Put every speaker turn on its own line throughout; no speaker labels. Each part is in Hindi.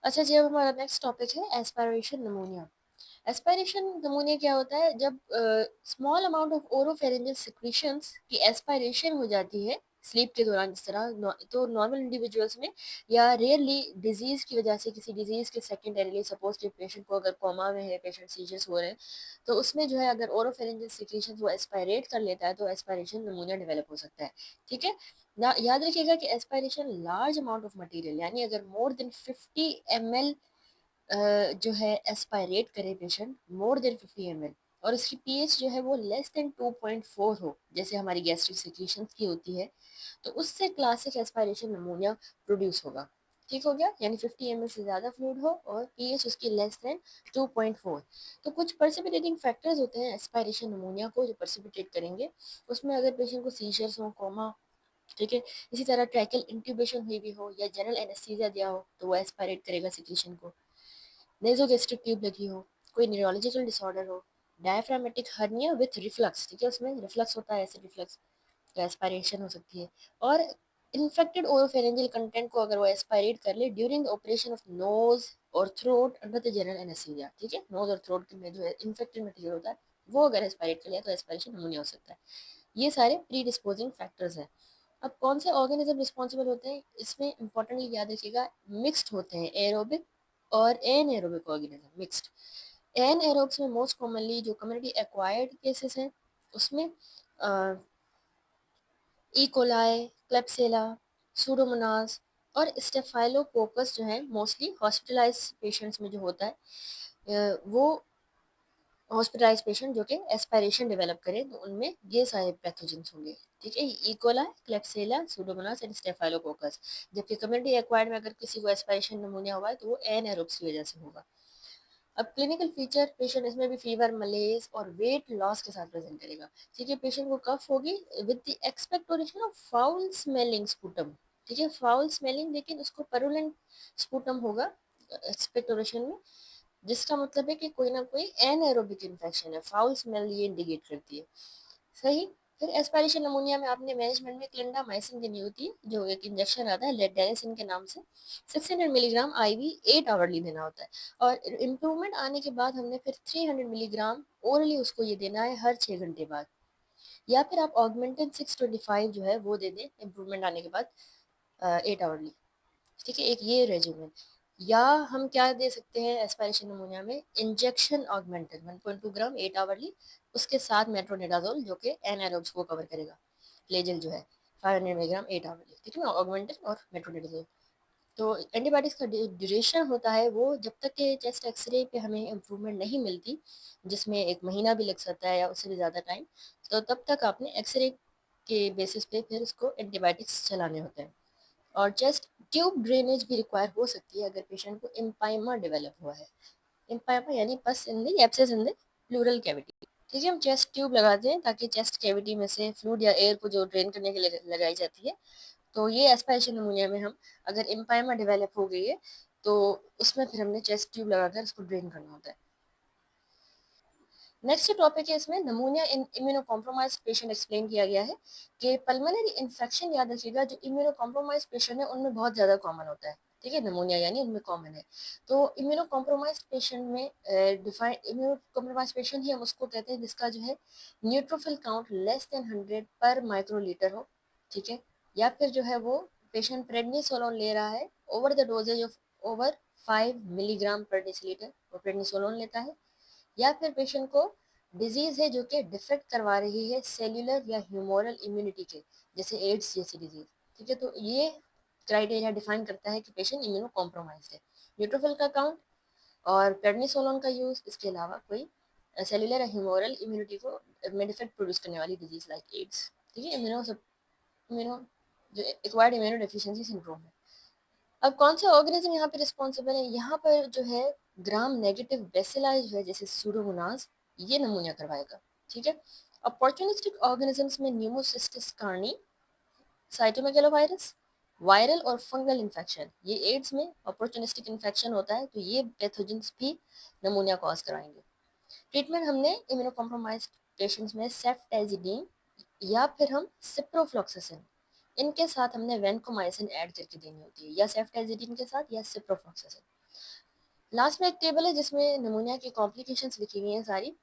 अच्छा जी, अब हमारा नेक्स्ट टॉपिक है एस्पिरेशन निमोनिया। एस्पिरेशन निमोनिया क्या होता है? जब स्मॉल अमाउंट ऑफ ओरोफेरिंजियल सिक्रीशंस की एस्पिरेशन हो जाती है स्लीप के दौरान, इस तरह तो नॉर्मल इंडिविजुअल्स में या रेयरली डिजीज की वजह से, किसी डिजीज के सेकेंडरीली, सपोज कि पेशेंट को अगर कोमा में है, पेशेंट सीजर्स हो रहे हैं, तो उसमें जो है अगर ओरोफेरिंजियल सिक्रीशंस वो एस्पायरेट कर लेता है तो एस्पिरेशन निमोनिया डेवलप हो सकता है। ठीक है ना, याद रखिएगा कि aspiration large amount of material, यानी अगर मोर देन 50 ml जो है एस्पायरेट करे पेशेंट, मोर देन 50 ml, और इसकी पीएच जो है वो लेस देन 2.4 हो, जैसे हमारी गैस्ट्रिक सिक्रीशंस की होती है, तो उससे क्लासिक एस्पायरेशन निमोनिया प्रोड्यूस होगा। ठीक हो गया, यानी 50 ml से ज़्यादा फ्लूइड हो और पीएच उसकी लेस देन 2.4। तो कुछ पर्सिपिटेटिंग फैक्टर्स होते हैं एस्पायरेशन निमोनिया को जो पर्सिपिटेट करेंगे। उसमें अगर पेशेंट को सीजर्स हो, कोमा, ठीक है, इसी तरह ट्रैकेल इंट्यूबेशन हुई भी हो या जनरल एनेस्थीसिया दिया हो, तो वो एस्पायरेट करेगा सिक्रीशन को। नेज़ोगैस्ट्रिक ट्यूब लगी हो, कोई न्यूरोलॉजिकल डिसऑर्डर हो, डायफ्रामेटिक हर्निया विथ रिफ्लक्स, ठीक है, उसमें रिफ्लक्स होता है, ऐसे रिफ्लक्स, तो एस्पायरेशन हो सकती है। और इन्फेक्टेड ओरोफेरेंजियल कंटेंट को अगर वो एस्पायरेट कर ले during the operation of nose और throat under the general anaesthesia, ठीक है, नोज और थ्रोट में जो है इन्फेक्टेड मटेरियल होता है वो अगर एस्पायरेट कर लिया तो एस्पायरेशन निमोनिया हो सकता है। ये सारे प्री डिस्पोजिंग फैक्टर्स हैं। अब कौन से ऑर्गेनिज्म रिस्पॉन्सिबल होते हैं, इसमें इंपॉर्टेंटली याद रखिएगा, मिक्स्ड होते हैं, एरोबिक और एनएरोबिक ऑर्गेनिज्म, मिक्स्ड। एनएरोब्स में मोस्ट कॉमनली जो कम्युनिटी एक्वायर्ड केसेस हैं उसमें ई कोलाई, क्लेप्सिला, सूडोमोनास और स्टेफाइलोकोकस जो है मोस्टली हॉस्पिटलाइज पेशेंट्स में जो होता है, वो हॉस्पिटलाइज पेशेंट जो कि एस्पायरेशन डेवलप करें तो उनमें ये सारे पैथोजेंस होंगे। ठीक है, इकोला, क्लेप्सिला, सूडोमोनास एंड स्टेफाइलोकोकस। जबकि कम्युनिटी एक्वायर्ड में अगर किसी को एस्पायरेशन निमोनिया हुआ है तो वो एनएरोब्स की वजह से होगा। अब क्लिनिकल फीचर, पेशेंट इसमें भी फीवर, मलेज और वेट लॉस के साथ प्रेजेंट करेगा। ठीक है, पेशेंट को कफ होगी with the expectoration of foul smelling sputum. ठीक है, फाउल स्मेलिंग, लेकिन उसको परुलेंट स्पूटम होगा एक्सपेक्टोरेशन में, जिसका मतलब है कि कोई ना कोई एनएरोबिक इन्फेक्शन है, फाउल स्मेल ये इंडिकेट करती है। सही। फिर एस्पायरेशन नमूनिया में आपने मैनेजमेंट में क्लिंडामाइसिन देनी होती है, जो एक इंजेक्शन आता है लेडेनिसिन के नाम से, 600 मिलीग्राम आईवी 8 आवरली देना होता है। और इम्प्रूवमेंट आने के बाद हमने फिर 300 मिलीग्राम ओरली उसको ये देना है हर 6 घंटे बाद। या फिर आप ऑगमेंटेड 625 जो है वो दे दें इम्प्रूवमेंट आने के बाद 8 आवरली। ठीक है, एक ये रेजिमेंट। या हम क्या दे सकते हैं एस्पायरेशन निमोनिया में, इंजेक्शन ऑगमेंटेड 1.2 ग्राम 8 आवरली, उसके साथ मेट्रोनिडाजोल जो कि एनारोब्स को कवर करेगा, फ्लेजल जो है 500 मिलीग्राम 8 आवरली। ठीक है ना, ऑगमेंटेड और मेट्रोनिडाजोल। तो एंटीबायोटिक्स का ड्यूरेशन होता है वो जब तक कि चेस्ट एक्सरे पे हमें इम्प्रूवमेंट नहीं मिलती, जिसमें 1 महीना भी लग सकता है या उससे भी ज़्यादा टाइम, तो तब तक आपने एक्सरे के बेसिस पे फिर उसको एंटीबायोटिक्स चलाने होते हैं। और चेस्ट ट्यूब ड्रेनेज भी रिक्वायर हो सकती है अगर पेशेंट को इम्पाइमा डेवलप हुआ है। इम्पाइमा यानी पस in the abscess in the pleural cavity. ठीक है, हम चेस्ट ट्यूब लगाते हैं ताकि चेस्ट कैविटी में से फ्लूइड या एयर को जो ड्रेन करने के लिए लगाई जाती है। तो ये एस्पायरेशन निमोनिया में हम अगर इम्पाइमा डेवलप हो गई है तो उसमें फिर हमने चेस्ट ट्यूब लगाकर उसको ड्रेन करना होता है। नेक्स्ट टॉपिक है, इसमें नमूनिया इन इम्यूनो कॉम्प्रोमाइज पेशेंट एक्सप्लेन किया गया है कि पल्मोनरी इन्फेक्शन, याद रखिएगा, जो इम्यूनो कॉम्प्रोमाइज पेशेंट है उनमें बहुत ज़्यादा कॉमन होता है। ठीक है, नमूनिया यानी उनमें कॉमन है। तो इम्यूनो कॉम्प्रोमाइज पेशेंट में डिफाइन इम्यूनो कॉम्प्रोमाइज पेशेंट ही हम उसको कहते हैं जिसका जो है न्यूट्रोफिल काउंट लेस देन 100 पर माइक्रोलीटर हो। ठीक है, या फिर जो है वो पेशेंट प्रेडनिसोलोन ले रहा है over the dosages of over 5 milligram per decilitre, वो प्रेडनिसोलोन लेता है। या फिर पेशेंट को डिजीज है जो कि डिफेक्ट करवा रही है सेल्यूलर या ह्यूमोरल इम्यूनिटी के, जैसे एड्स जैसी डिजीज। ठीक है, तो ये क्राइटेरिया डिफाइन करता है कि पेशेंट इम्यूनो कॉम्प्रोमाइज्ड है। न्यूट्रोफिल का काउंट और प्रेडनिसोलोन का यूज, इसके अलावा कोई सेल्यूलर या ह्यूमोरल इम्यूनिटी को में डिफेक्ट प्रोड्यूस करने वाली डिजीज लाइक एड्स। ठीक है, इम्यूनो जो एक्वायर्ड इम्यूनो डेफिशिएंसी सिंड्रोम है। अब कौन सा ऑर्गेनिज्म यहाँ पे रिस्पॉन्सिबल है, यहाँ पर जो है ग्राम नेगेटिव बेसिलाई जो है जैसे सूडोमोनास, ये नमूनिया करवाएगा। ठीक है, अपॉर्चुनिस्टिक ऑर्गेनिजम्स में न्यूमोसिस्टिस कार्नी, साइटोमेगालोवायरस, वायरल और फंगल इन्फेक्शन, ये एड्स में अपॉर्चुनिस्टिक इन्फेक्शन होता है तो ये पैथोजेंस भी नमूनिया कॉज कराएंगे। ट्रीटमेंट हमने इम्यूनो कॉम्प्रोमाइज्ड पेशेंट्स में सेफ्टेजिडीन या फिर हम सिप्रोफ्लॉक्सासिन, इनके साथ हमने वेनकोमाइसिन ऐड करके देनी होती है, या सेफ्टेजिडीन के साथ या सिप्रोफ्लॉक्सासिन। लास्ट में एक टेबल है जिसमें नमूनिया की कॉम्प्लिकेशंस लिखी हुई हैं सारी।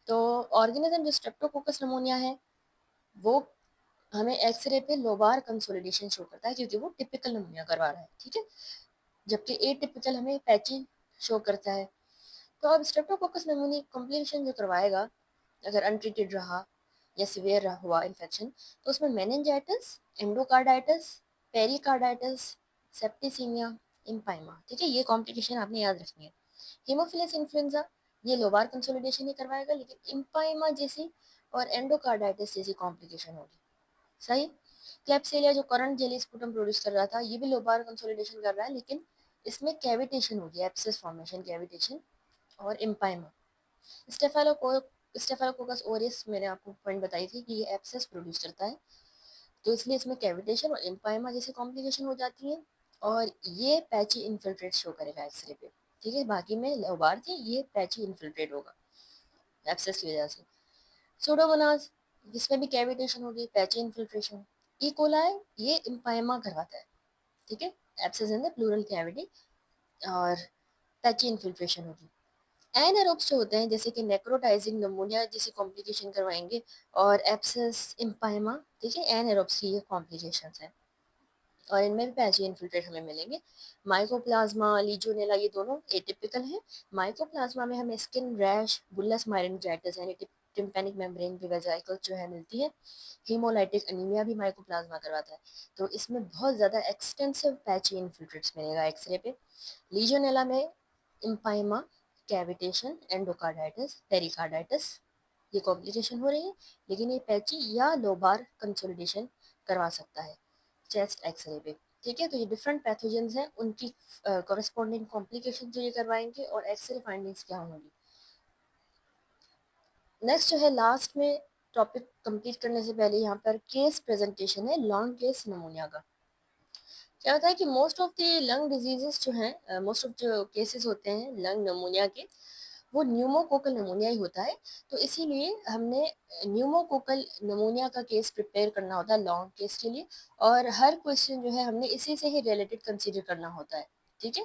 तो ऑर्गेनिज्म जो स्ट्रेप्टोकोकस नमूनिया है वो हमें एक्सरे पे लोबार कंसोलिडेशन शो करता है क्योंकि वो टिपिकल नमूनिया करवा रहा है, ठीक है, जबकि एटिपिकल हमें पैची शो करता है। तो अब स्ट्रेप्टोकोकस नमूनी कॉम्प्लिकेशन जो करवाएगा अगर अनट्रीटेड रहा या सिवियर हुआ इन्फेक्शन, तो उसमें मेनिंजाइटिस, एंडोकार्डाइटिस, पेरिकार्डाइटिस, सेप्टिसीमिया, इम्पाइमा, ठीक है, ये कॉम्प्लिकेशन आपने याद रखनी है। हीमोफिलस इन्फ्लुएंजा ये लोबार कंसोलिडेशन ही करवाएगा, लेकिन इम्पाइमा जैसी और एंडोकार्डाइटिस जैसी कॉम्प्लिकेशन होगी। सही। क्लेप्सिलिया जो करंट जेली स्पुटम प्रोड्यूस कर रहा था ये भी लोबार कंसोलिडेशन कर रहा है, लेकिन इसमें कैविटेशन होगी, एब्सेस फॉर्मेशन, कैविटेशन और इम्पाइमा। स्टेफालोको स्टेफालोकोकस ओरियस मैंने आपको पॉइंट बताई थी कि ये एब्सेस प्रोड्यूस करता है, तो इसलिए इसमें कैविटेशन और इम्पाइमा जैसी कॉम्प्लिकेशन हो जाती है और ये पैची इन्फिल्ट्रेट शो करेगा एक्सरे पे, ठीक है, बाकी में लोबार थी, ये पैची इन्फिल्ट्रेट होगा एब्सेस की वजह से। सूडोमोनास जिसमें भी कैविटेशन होगी, पैची इन्फिल्ट्रेशन। ई कोलाई ये इम्पाइमा करवाता है, ठीक है, abscess in the pleural cavity और पैची इन्फिल्ट्रेशन होगी। एनारोब्स जो होते हैं जैसे कि नेक्रोटाइजिंग नमूनिया जैसी कॉम्प्लिकेशन करवाएंगे और एब्सेस इम्पाइमा, ठीक है, एनारोब्स की ये कॉम्प्लिकेशंस हैं और इनमें भी पैची इन्फिल्ट्रेट हमें मिलेंगे। माइकोप्लाज्मा, लीजियोनेला ये दोनों एटिपिकल हैं। माइकोप्लाज्मा में हमें स्किन रैश, बुल्लस माइरेनिजाइटिस यानी टिम्पैनिक मेम्ब्रेन की वेजाइकल्स जो है मिलती है। हीमोलाइटिक अनीमिया भी माइकोप्लाज्मा करवाता है, तो इसमें बहुत ज़्यादा एक्सटेंसिव पैची इन्फिल्ट्रेट्स मिलेगा एक्सरे पे। लीजियोनेला में इम्पाइमा, कैविटेशन, एंडोकार्डाइटिस, पेरिकार्डाइटिस ये कॉम्प्लिकेशन हो रही है, लेकिन ये पैची या लोबार कंसोलिडेशन करवा सकता है चेस्ट एक्सरे पे, ठीक है। तो ये डिफरेंट पैथोजेंस हैं, उनकी कॉरेस्पॉन्डिंग कॉम्प्लिकेशन जो ये करवाएंगे और एक्सरे फाइंडिंग्स क्या होंगी। नेक्स्ट जो है लास्ट में टॉपिक कंप्लीट करने से पहले यहाँ पर केस प्रेजेंटेशन है लॉन्ग केस नमूनिया का। क्या होता है कि most of the lung diseases जो हैं, मोस्ट ऑफ जो केसेस होते हैं लंग नमूनिया के वो न्यूमोकोकल नमूनिया ही होता है, तो इसीलिए हमने न्यूमोकोकल नमूनिया का केस प्रिपेयर करना होता है लॉन्ग केस के लिए, और हर क्वेश्चन जो है हमने इसी से ही रिलेटेड कंसीडर करना होता है, ठीक है,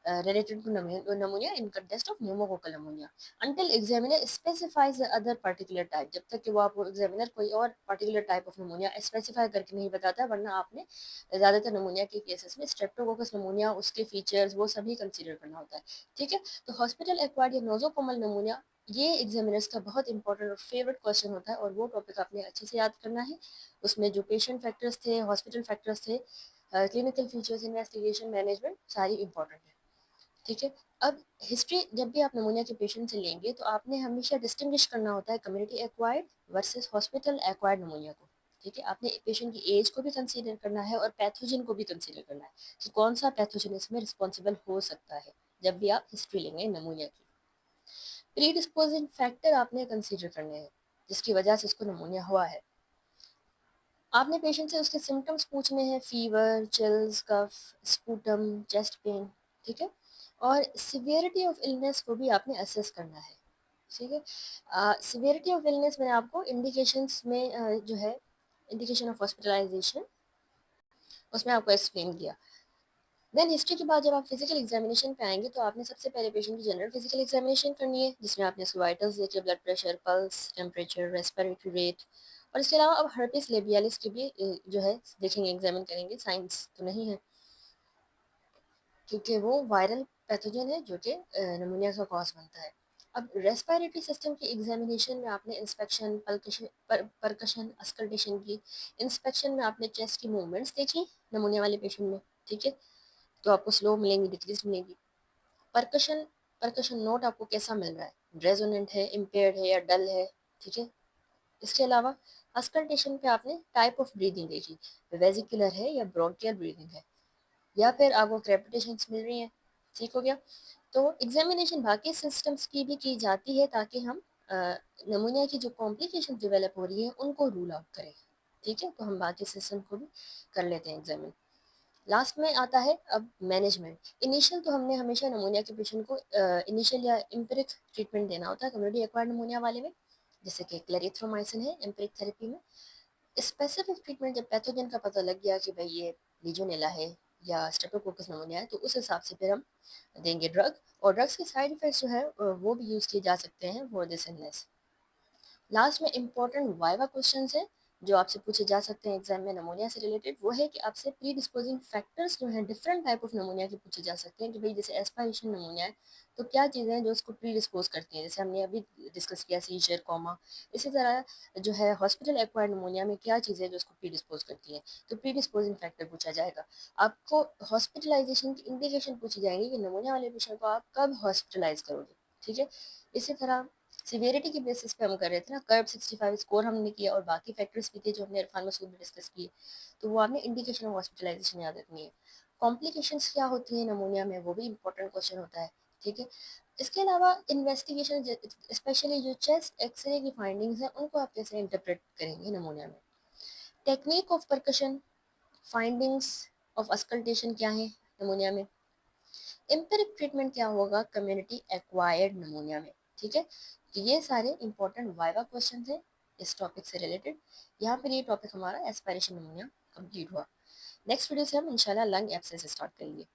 related to pneumonia in context of pneumococcal pneumonia until examiner specifies the other particular type, जब तक कि वो आपको एग्जामिनर कोई और particular type of pneumonia specify करके नहीं बताता, वरना आपने ज़्यादातर नमूनिया के केसेस में स्ट्रेप्टोकोकस नमूनिया, उसके फीचर्स वो सभी कंसीडर करना होता है, ठीक है। तो हॉस्पिटल एक्वायर्ड या नोजोकोमल नमूनिया ये एग्जामिनर्स का बहुत इंपॉर्टेंट और फेवरेट क्वेश्चन होता है, और वो टॉपिक आपने अच्छे से याद करना है। उसमें जो पेशेंट फैक्टर्स थे, हॉस्पिटल फैक्टर्स थे, क्लिनिकल फीचर्स, इन्वेस्टिगेशन, मैनेजमेंट सारी इंपॉर्टेंट है, ठीक है। अब हिस्ट्री जब भी आप नमूनिया के पेशेंट से लेंगे तो आपने हमेशा डिस्टिंग्विश करना होता है community acquired versus hospital acquired नमूनिया को, ठीक है। आपने पेशेंट की एज को भी कंसीडर करना है और पैथोजन को भी कंसीडर करना है कि कौन सा पैथोजन इसमें रिस्पॉन्सिबल हो सकता है जब भी आप हिस्ट्री लेंगे नमूनिया की। प्रीडिस्पोजिंग फैक्टर आपने कंसीडर करने हैं जिसकी वजह से उसको नमूनिया हुआ है। आपने पेशेंट से उसके सिम्टम्स पूछने हैं, फीवर, चिल्स, कफ, स्पूटम, चेस्ट पेन, ठीक है, और सिवियरिटी ऑफ इलनेस को भी आपने असेस करना है, ठीक है। सिवियरिटी ऑफ इलनेस मैंने आपको इंडिकेशंस में जो है इंडिकेशन ऑफ हॉस्पिटलाइजेशन उसमें आपको एक्सप्लेन किया। देन हिस्ट्री के बाद जब आप फिजिकल एग्जामिनेशन पे आएंगे तो आपने सबसे पहले पेशेंट की जनरल फिजिकल एग्जामिनेशन करनी है जिसमें आपने उसके वाइटल्स देखे, blood pressure, pulse, temperature, respiratory rate, और इसके अलावा अब हर्पिस लेबियालिस की भी जो है देखेंगे, एग्जामिन करेंगे। साइंस तो नहीं है क्योंकि वो वायरल पैथोजन है जो कि नमूनिया का कॉज बनता है। अब रेस्पिरेटरी सिस्टम की एग्जामिनेशन में आपने इंस्पेक्शन, परकशन, अस्कल्टेशन की। इंस्पेक्शन में आपने चेस्ट की मूवमेंट्स देखी नमूनिया वाले पेशेंट में, ठीक है, तो आपको स्लो मिलेंगी, डिक्रीज मिलेगी। परकशन परकशन नोट आपको कैसा मिल रहा है, रेजोनेंट है, इम्पेयर्ड है या डल है, ठीक है। इसके अलावा अस्कल्टेशन पे आपने टाइप ऑफ ब्रीदिंग देखी, वेजिकुलर है या ब्रोंकियल ब्रीदिंग है, या फिर आपको क्रेपिटेशंस मिल रही हैं, ठीक हो गया। तो एग्जामिनेशन बाकी सिस्टम्स की भी की जाती है ताकि हम नमूनिया की जो कॉम्प्लिकेशन डेवलप हो रही है उनको रूल आउट करें, ठीक है। तो हम बाकी सिस्टम को भी कर लेते हैं एग्जामिन। लास्ट में आता है अब मैनेजमेंट। इनिशियल तो हमने हमेशा नमूनिया के पेशेंट को इनिशियल या एम्पिरिक ट्रीटमेंट देना होता है कम्युनिटी एक्वायर्ड नमूनिया वाले में, जैसे कि क्लेरिथ्रोमाइसिन है एम्पिरिक थेरेपी में। स्पेसिफिक ट्रीटमेंट जब पैथोजन का पता लग गया कि भाई ये लीजोनेला है या स्ट्रेप्टोकोकस निमोनिया है, तो उस हिसाब से फिर हम देंगे ड्रग। और ड्रग्स के साइड इफ़ेक्ट्स जो है वो भी यूज़ किए जा सकते हैं फॉर दिस इलनेस। लास्ट में इंपॉर्टेंट वाइवा क्वेश्चंस है जो आपसे पूछे जा सकते हैं एग्जाम में नमोनिया से रिलेटेड, वो है कि आपसे प्री डिस्पोजिंग फैक्टर्स जो हैं डिफरेंट टाइप ऑफ नमोनिया के पूछे जा सकते हैं कि भाई जैसे एस्पायरेशन नमोनिया है तो क्या चीज़ें हैं जो उसको प्री डिस्पोज करती हैं, जैसे हमने अभी डिस्कस किया सीजर कोमा। इसी तरह जो है हॉस्पिटल एक्वायर्ड नमोनिया में क्या चीज़ें हैं जो उसको प्री डिस्पोज करती हैं, तो प्री डिस्पोजिंग फैक्टर पूछा जाएगा। आपको हॉस्पिटलाइजेशन की इंडिकेशन पूछी जाएंगी कि नमोनिया वाले पेशेंट को आप कब हॉस्पिटलाइज करोगे, ठीक है। इसी तरह सिवियरिटी की बेसिस पे हम कर रहे थे ना, कर्व 65 स्कोर हमने किया और बाकी फैक्टर्स भी थे जो हमने इरफान मसूद में डिस्कस किए, तो वो आपने इंडिकेशन ऑफ हॉस्पिटलाइजेशन याद रखनी है। कॉम्प्लिकेशंस क्या होती हैं नमोनिया में, वो भी इंपॉर्टेंट क्वेश्चन होता है, ठीक है। इसके अलावा इन्वेस्टिगेशन, स्पेशली जो चेस्ट एक्सरे की फाइंडिंग्स हैं उनको आप कैसे इंटरप्रेट करेंगे नमोनिया में। Technique of percussion, findings of auscultation क्या है नमोनिया में। एम्पिरिक ट्रीटमेंट क्या होगा कम्युनिटी एक्वायर्ड निमोनिया में, ठीक है। तो ये सारे इंपॉर्टेंट वाइवा क्वेश्चन थे इस टॉपिक से रिलेटेड। यहाँ पर ये टॉपिक हमारा एस्पायरेशन निमोनिया कंप्लीट हुआ। नेक्स्ट वीडियो से हम इंशाल्लाह लंग एब्सेस स्टार्ट करेंगे।